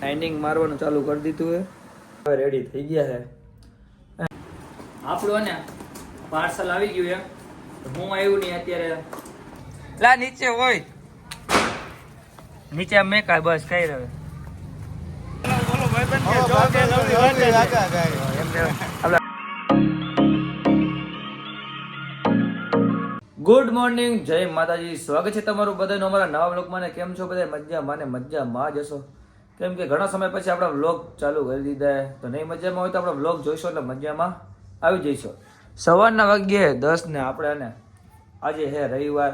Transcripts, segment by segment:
Lining મારવાનું ચાલુ કરી દીધું છે. હવે રેડી થઈ ગયા છે આપણું. ને પાર્સલ આવી ગયું એમ. હું આવ્યું નહીં અત્યારે. લા નીચે હોય નીચે મેં કાંઈ બસ કઈ રહ્યો. ગુડ મોર્નિંગ, જય માતાજી. સ્વાગત છે તમારું બધાનું અમારા નવા વ્લોગમાં. ને કેમ છો બધા? મજામાં ને મજામાં જ હશો. કેમ કે ઘણા સમય પછી આપણા વ્લોગ ચાલુ કરી દીધા. તો નહીં મજામાં હોય તો આપણે વ્લોગ જોઈશો એટલે મજામાં આવી જઈશો. સવારના વાગ્યે 10 ને આપણે ને આજે છે રવિવાર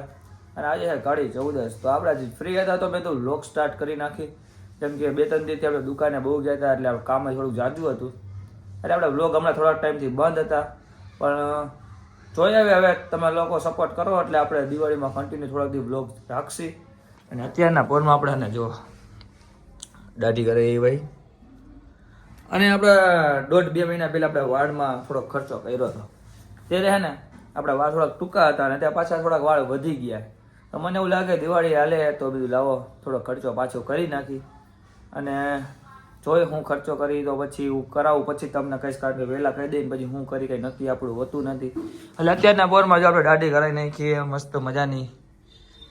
અને આજે છે કાળી 14. તો આપણે આજે ફ્રી હતા તો મેં તો વ્લોગ સ્ટાર્ટ કરી નાખી. કેમ કે 2-3 દિવસથી આપણે દુકાને બહુ ગયા હતા એટલે કામ થોડુંક જાજુ હતું એટલે આપણે વ્લોગ હમણાં થોડાક ટાઈમથી બંધ હતા. પણ જોઈએ હવે તમે લોકો સપોર્ટ કરો એટલે આપણે દિવાળીમાં કન્ટિન્યુ થોડાક દિવસ વ્લોગ રાખશી. અને અત્યારના પોરમાં આપણે જો દાઢી કરે એ ભાઈ. અને આપણે 1.5-2 મહિના પહેલાં આપણે વાળમાં થોડોક ખર્ચો કર્યો હતો. ત્યારે છે ને આપણા વાળ થોડાક ટૂંકા હતા અને ત્યાં પાછા થોડાક વાળ વધી ગયા. તો મને એવું લાગે દિવાળી હાલે તો બધું લાવો થોડો ખર્ચો પાછો કરી નાખી. અને જોઈ હું ખર્ચો કરી તો પછી હું કરાવું પછી તમને કહીશ. કારણ કે વહેલા કહી દઈને પછી હું કરી કંઈ નક્કી આપણું હોતું નથી. એટલે અત્યારના પોરમાં જો આપણે દાઢી કરાવી નાખીએ મસ્ત મજાની.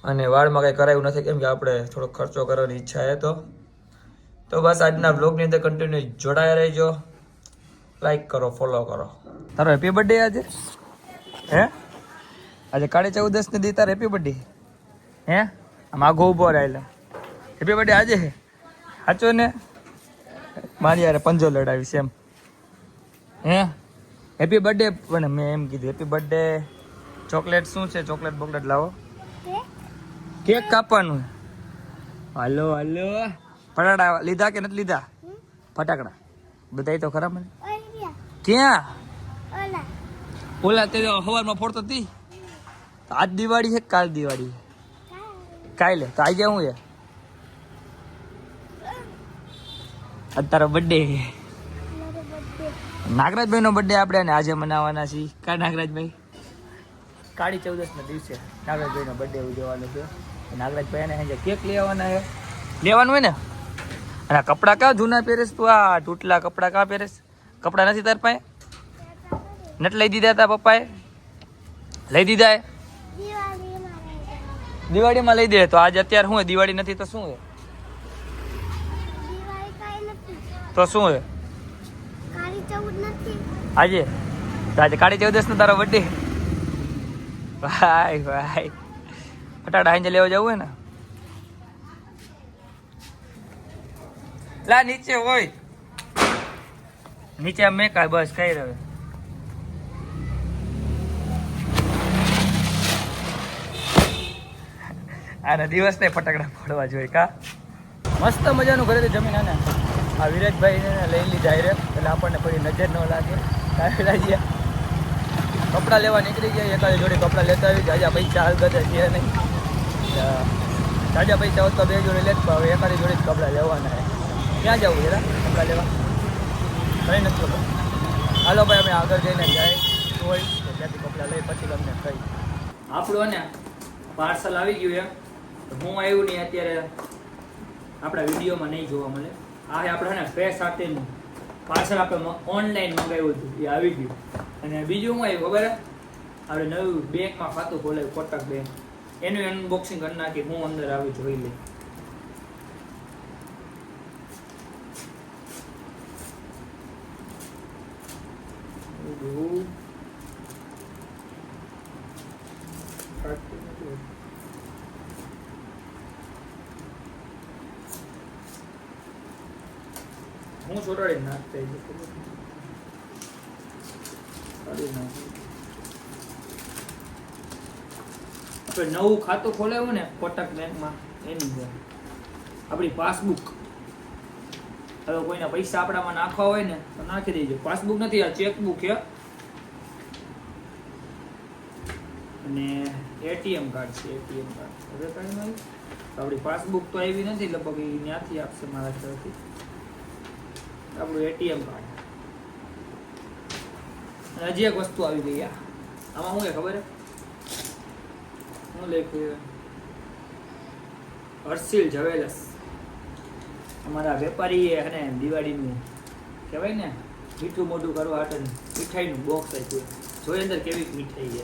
અને વાળમાં કંઈ કરાવ્યું નથી કેમ કે આપણે થોડોક ખર્ચો કરવાની ઈચ્છા છે. તો બસ આજના બ્લોગની અંદર કન્ટિન્યુ જોડાયા રહેજો. લાઈક કરો, ફોલો કરો. તારો હેપી બર્થડે આજે? હે આજે કાળી 14 ને દી તારો હેપી બર્થડે? હે આમ આગો ઉભો રહેલા હેપી બર્થડે આજે હે? સાચો ને? મારી યાર પંજો લડાવીશ એમ. હે હેપી બર્થડે. પણ મેં એમ કીધું હેપી બર્થડે. ચોકલેટ શું છે? ચોકલેટ બોકલેટ લાવો. કેક કાપવાનું. હાલો હાલો. ફટાકડા લીધા કે નથી લીધા? ફટાકડા બધાય તો ખરા મને. ક્યાં? ઓલા તે સવારમાં ફોડતો હતી. આજ દિવાળી છે કાલ દિવાળી? કાલે તો આજે હું છે તારો બર્થડે. નાગરાજભાઈ નો બર્થડે આપણે આજે મનાવવાના છીએ. કા નાગરાજભાઈ? કાળી 14 ના દિવસે નાગરાજભાઈ નો બર્થડે ઉજવવાનો છે. નાગરાજભાઈ એને કેક લઈ આવવાના છે. લેવાનું હોય ને. અને કપડાં કા જૂના પહેરેસ તું? આ તૂટલા કપડાં કા પહેરેસ? કપડાં નથી તાર પાસે? નથી લઈ દીધા તા પપ્પાએ? લઈ દીધા? દિવાળીમાં લઈ દે. તો આજે અત્યારે શું? દિવાળી નથી તો શું? તો શું હે? આજે તો આજે કાળી 14 નો તારો બર્થડે. ભાઈ ભાઈ ફટાકડા હાંજે લેવા જવું હોય ને. લા નીચે હોય નીચે મેં કાંઈ બસ કઈ રહ્યો. આના દિવસ ને ફટાકડા ફોડવા જોઈએ કા. મસ્ત મજાનું ઘરેથી જમીન આને આ વિરાજભાઈને લઈ લીધા રે એટલે આપણને કોઈ નજર ન લાગે. કાઢી ગયા કપડાં લેવા નીકળી ગયા. એકાદી જોડે કપડાં લેતા આવી. જાજા પૈસા હાલ ગતે છે નહીં. જાજા પૈસા હોત તો 2 જોડે લેત. હવે એકાદી જોડે કપડાં લેવાના. ક્યાં જવું જરા કપડાં લેવા? કંઈ નથી ખબર. હાલો ભાઈ અમે આગળ જઈને જાય હોય ત્યાંથી કપડાં લઈ પછી તમને કહી. આપણું ને પાર્સલ આવી ગયું એમ. હું આવ્યું નહીં અત્યારે આપણા વિડીયોમાં નહીં જોવા મળે. આ આપણે ને ફેસ સાથેનું પાર્સલ આપણે ઓનલાઈન મંગાવ્યું હતું એ આવી ગયું. અને બીજું શું આવ્યું ખબર? આપણે નવું બેંકમાં ખાતું ખોલાવ્યું કોટક બેંક. એનું અનબોક્સિંગ કરી નાખી. હું અંદર આવી જોઈ લઈ. હું છોટાડી નાખતા આપણે નવું ખાતું ખોલાવ્યું ને કોટક બેંકમાં એની છે આપણી પાસબુક. હવે કોઈના પૈસા આપણામાં નાખવા હોય ને તો નાખી દેજો. પાસબુક નથી આ ચેકબુક છે. અને એટીએમ કાર્ડ છે. એટીએમ કાર્ડ હવે કાંઈ નહીં. આપણી પાસબુક તો આવી નથી લગભગ એ ત્યાંથી આપશે મારા ખ્યાલથી. આપણું એટીએમ કાર્ડ. અને હજી એક વસ્તુ આવી ગઈ. આમાં શું છે ખબર? હું લખ્યું હર્ષિલ જ્વેલર્સ. અમારા વેપારી અને દિવાળીનું કહેવાય ને મીઠું મોઢું કરવા માટે મીઠાઈનું બોક્સ આપ્યું. જોઈ અંદર કેવી મીઠાઈ છે.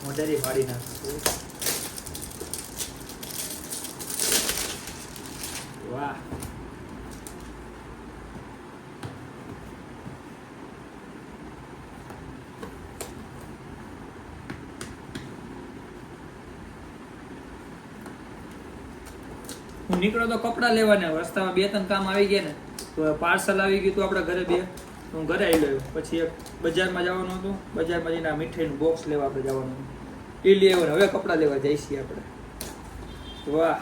મોઢેથી ફાડી નાખું. વાહ. હું નીકળો તો કપડાં લેવાના, રસ્તામાં 2-3 કામ આવી ગયા ને તો પાર્સલ આવી ગયું તો આપણા ઘરે હું ઘરે આવી ગયો. પછી એક બજારમાં જવાનું હતું, બજારમાં જઈને આ મીઠાઈનું બોક્સ લેવા આપણે જવાનું એ લેવાનું. હવે કપડાં લેવા જઈએ છીએ આપણે. વાહ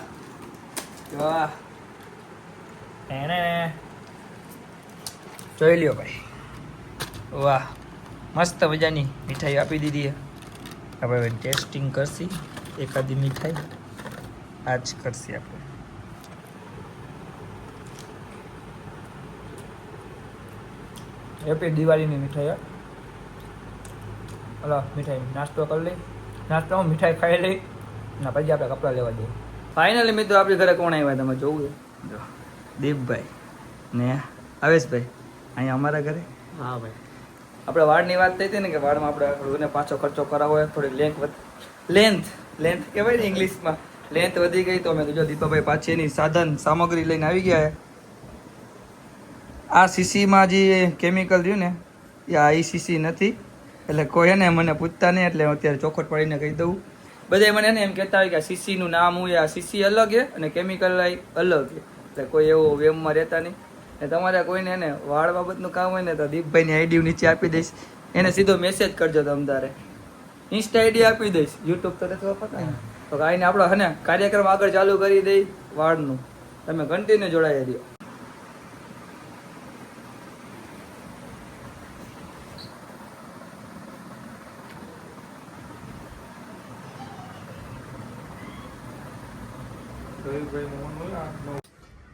વાહ, એને જોઈ લ્યો ભાઈ. વાહ, મસ્ત મજાની મીઠાઈ આપી દીધી. હવે ટેસ્ટિંગ કરશી એકાદી મીઠાઈ આજ કરશી આપણે. હેપી દિવાળીની મીઠાઈ. હલો મીઠાઈ નાસ્તો કરી લઈ, નાસ્તામાં મીઠાઈ ખાઈ લઈ ને પછી આપણે કપડાં લેવા જઈએ. ફાઇનલી મિત્રો આપણી ઘરે કોણ આવ્યા તમે જોવું જો, દીપભાઈ ને આવેશભાઈ અહીંયા અમારા ઘરે. હા ભાઈ, આપણે વાળની વાત થઈ હતી ને કે વાળમાં આપણે પાછો ખર્ચો કરાવો હોય, થોડી લેન્થ કહેવાય ને ઇંગ્લિશમાં, લેન્થ વધી ગઈ તો અમે કીધું દીપાભાઈ પાછી એની સાધન સામગ્રી લઈને આવી ગયા. આ સીસીમાં જે કેમિકલ રહ્યું ને એ આ સીસી નથી, એટલે કોઈ ને મને પૂછતા નહીં, એટલે હું અત્યારે ચોખવટ પાડીને કહી દઉં. બધા મને એને એમ કહેતા હોય કે આ સીસીનું નામ હોય, આ સીસી અલગ છે અને કેમિકલ અલગ છે, એટલે કોઈ એવો વેમમાં રહેતા નહીં. ને તમારે કોઈને એને વાળ બાબતનું કામ હોય ને તો દીપભાઈની આઈડી નીચે આપી દઈશ, એને સીધો મેસેજ કરજો. તમારે ઇન્સ્ટા આઈડી આપી દઈશ, યુટ્યુબ તો નથી વાપરતા ને તો કાંઈને આપણો હે ને કાર્યક્રમ આગળ ચાલુ કરી દઈ વાળનું. તમે કન્ટિન્યુ જોડાઈ દો.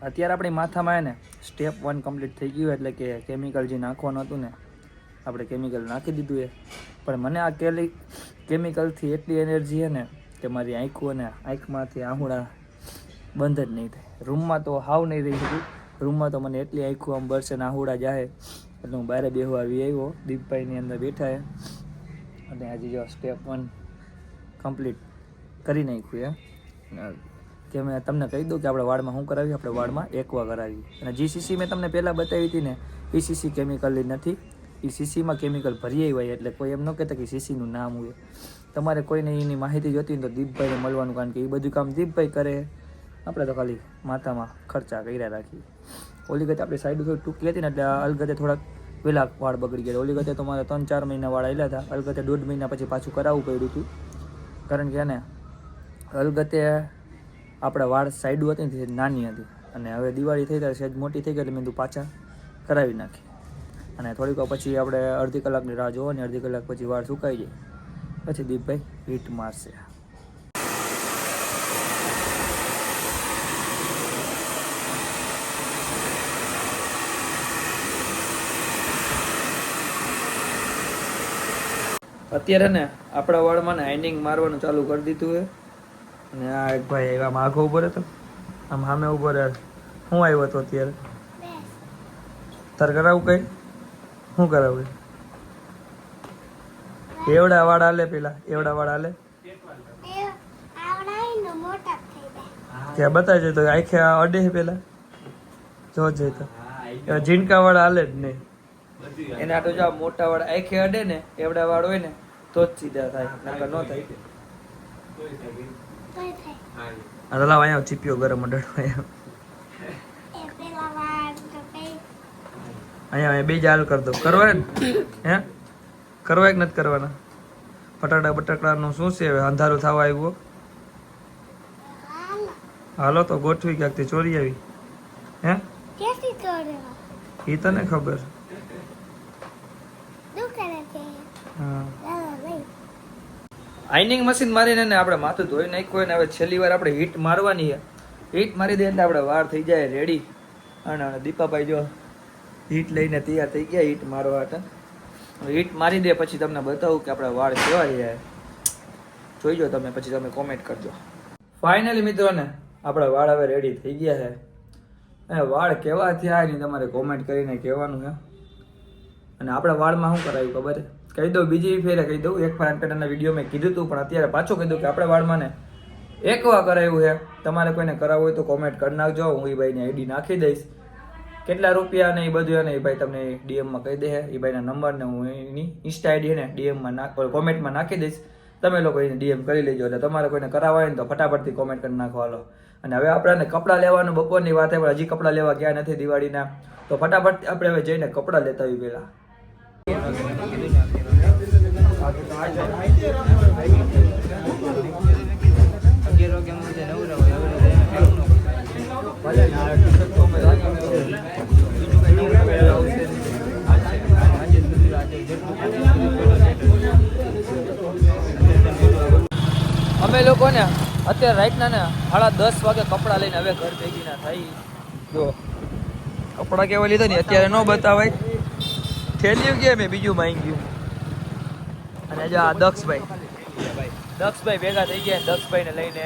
અત્યારે આપણી માથામાં ને સ્ટેપ 1 કમ્પ્લીટ થઈ ગયું, એટલે કે કેમિકલ જે નાખવાનું હતું ને આપણે કેમિકલ નાખી દીધું. પણ મને આ કેમિકલથી એટલી એનર્જી છે ને કે મારી આંખો ને આંખમાંથી આહુડા બંધ જ નહીં થાય. રૂમમાં તો હાવ નહીં રહી શકું, રૂમમાં તો મને એટલી આંખો આમ બરસે ને આહુડા જાય, એટલે હું બહાર બેહવા આવી આવ્યો. દીપભાઈની અંદર બેઠા અને આજે જો સ્ટેપ 1 કમ્પ્લીટ કરી નાખ્યું. કે મેં તમને કહી દઉં કે આપણે વાળમાં શું કરાવીએ, આપણે વાળમાં એકવા કરાવીએ. અને જે સીસી મેં તમને પહેલાં બતાવી હતી ને એ સીસી કેમિકલની નથી, એ સીસીમાં કેમિકલ ભરી હોય, એટલે કોઈ એમ ન કહેતા કે સીસીનું નામ હોય. તમારે કોઈને એની માહિતી જોતી હોય તો દીપભાઈને મળવાનું, કારણ કે એ બધું કામ દીપભાઈ કરે, આપણે તો ખાલી માથામાં ખર્ચા કર્યા રાખીએ. ઓલી ગતે આપણી સાઈડ થોડી ટૂંકી હતી ને એટલે અલગતે થોડાક વહેલા વાળ બગડી ગયા. ઓલી ગતે તો મારે 3-4 મહિના વાળ આવેલા હતા, અલગતે 1.5 મહિના પછી પાછું કરાવવું પડ્યું હતું, કારણ કે એને અલગતે આપણે વાળ સાઈડ હતી ને નાની હતી, અને હવે દિવાળી થઈ ત્યારે સહેજ મોટી થઈ ગઈ, એટલે મેં તું પાછા કરાવી નાખી. અને થોડીક પછી આપણે અડધી કલાકની રાહ જોવાની, અડધી કલાક પછી વાળ સુકાઈ જાય પછી દીપભાઈ હીટ મારશે. અત્યારે ને આપણા વાળમાં ને હાઇનિંગ મારવાનું ચાલુ કરી દીધું છે. અને આ એક ભાઈ આમ આઘો ઉભો રહેતો, આમ સામે ઉભો રહે. હું આવ્યો હતો અત્યારે તાર કરાવું કઈ શું કરાવું? એવડા વાળ હાલે, પેલા એવડા વાળ હાલે ત્યાં બતાવી જાય તો આખે અડે પેલા જો જઈ તો ઝીણકા વાળા હાલે જ નહીં. એને આટલું જો મોટા વાળ આખે અડે ને એવડા વાળ હોય ને તો જ સીધા થાય, નકર ન થાય. લાવ અહીંયા ચીપિયો ગરમ અડડો અહીંયા બે હાલ કરી દો. કરવા ને હે કરવા કે નથી કરવાના? બટાટાનું શું છે હવે? અંધારું થવા આવ્યું. હાલો તો ગોઠવી ક્યાંકથી ચોરી આવી હે? એ તને ખબર. આઈનિંગ મશીન મારીને આપણે માથું ધોઈ નાખ્યું ને હવે છેલ્લી વાર આપણે હીટ મારવાની છે. હીટ મારી દે એટલે આપણે વાર થઈ જાય રેડી. અને દીપાભાઈ જો હીટ લઈને તૈયાર થઈ ગયા હીટ મારવા માટે. હીટ મારી દે પછી તમને બતાવું કે આપણા વાળ કેવા જાય. જોઈજો તમે, પછી તમે કોમેન્ટ કરજો. ફાઇનલી મિત્રોને આપણા વાળ હવે રેડી થઈ ગયા છે. અને વાળ કેવા થયા એની તમારે કોમેન્ટ કરીને કહેવાનું છે. અને આપણા વાળમાં શું કરાયું ખબર છે? કહી દઉં, બીજી ફેરે કહી દઉં. એક ફાન્ટેના વિડીયો મેં કીધું હતું, પણ અત્યારે પાછું કહી દઉં કે આપણા વાળમાં ને એકવા કરાયું છે. તમારે કોઈને કરાવવું હોય તો કોમેન્ટ કરી નાખજો, હું એ ભાઈની આઈડી નાખી દઈશ. કેટલા રૂપિયા ને એ બધું ને એ ભાઈ તમને ડીએમમાં કહી દે. એ ભાઈના નંબર ને હું એની ઇન્સ્ટા આઈડી ને ડીએમમાં કોમેન્ટમાં નાખી દઈશ. તમે લોકો એને ડીએમ કરી લેજો. એટલે તમારે કોઈને કરાવવા હોય ને તો ફટાફટથી કોમેન્ટ કરી નાખવાનો. અને હવે આપણે કપડાં લેવાનું બપોરની વાત છે, પણ હજી કપડાં લેવા ગયા નથી દિવાળીના. તો ફટાફટ આપણે હવે જઈને કપડાં લેતા આવી પહેલા. અમે લોકો ને અત્યારે રાતના ને 10:30 વાગે કપડાં લઈને હવે ઘર ભેગી ના થઈ. જો કપડાં કેવા લીધા ને અત્યારે ન બતાવાય. થેલ્યું ગયા મેં બીજું માંગી ગયું. અને જો આ દક્ષભાઈ ભેગા થઈ ગયા. દક્ષભાઈ ને લઈને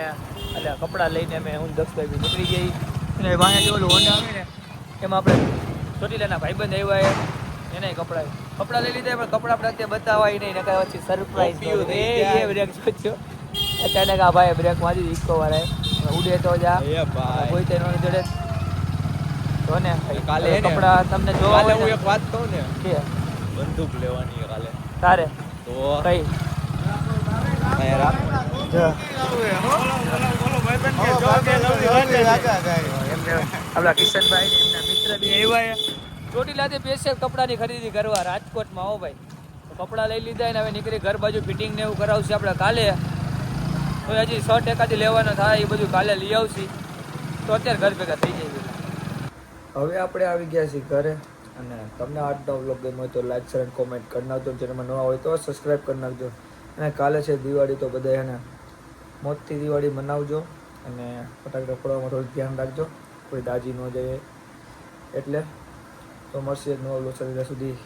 એટલે કપડાં લઈને અમે હું દક્ષભાઈ નીકળી ગઈ. અને વાંહે જો ઓલું હોન્ડા આવે ને એમાં આપણે ચોટીલાના ભાઈબંધ આવ્યા એને કપડાં લઈ લીધા. પણ કપડાં આપણે અત્યારે બતાવાય નહીં, નકર પછી સરપ્રાઈઝ બ્રેક જોજો. અચાનક આ ભાઈ બ્રેક મારી ઇકો વાળા ઉડે તો જા કોઈ તે નોની જોડે તો ને કાલે કપડાં તમને જોવા હોય. હું એક વાત કહું ને કે બંદૂક લેવાની કાલે તારે તો કઈ આપડા કિશનભાઈ ને એમના મિત્ર બી આવ્યા ચોટીલાથી સ્પેશિયલ કપડાની ખરીદી કરવા રાજકોટમાં. હો ભાઈ કપડાં લઈ લીધા ને હવે નીકળી ઘર બાજુ ફિટિંગ ને એવું કરાવશે આપણે કાલે. તો હજી 100% લેવાનો થાય એ બધું કાલે લઈ આવશે. તો અત્યારે ઘર ભેગા થઈ જાય. હવે આપણે આવી ગયા છીએ ઘરે. અને તમને આજનો વ્લોગ ગમ્યો હોય તો લાઈક શેર અને કોમેન્ટ કરી નાખજો. ચેનલમાં નવા હોય તો સબસ્ક્રાઈબ કરી નાખજો. અને કાલે છે દિવાળી, તો બધા એને મોજથી દિવાળી મનાવજો. અને ફટાકડા ફોડવામાં થોડું ધ્યાન રાખજો, કોઈ દાજી ન જાય એટલે. તો મળશે નવા વ્લોગ સુધી.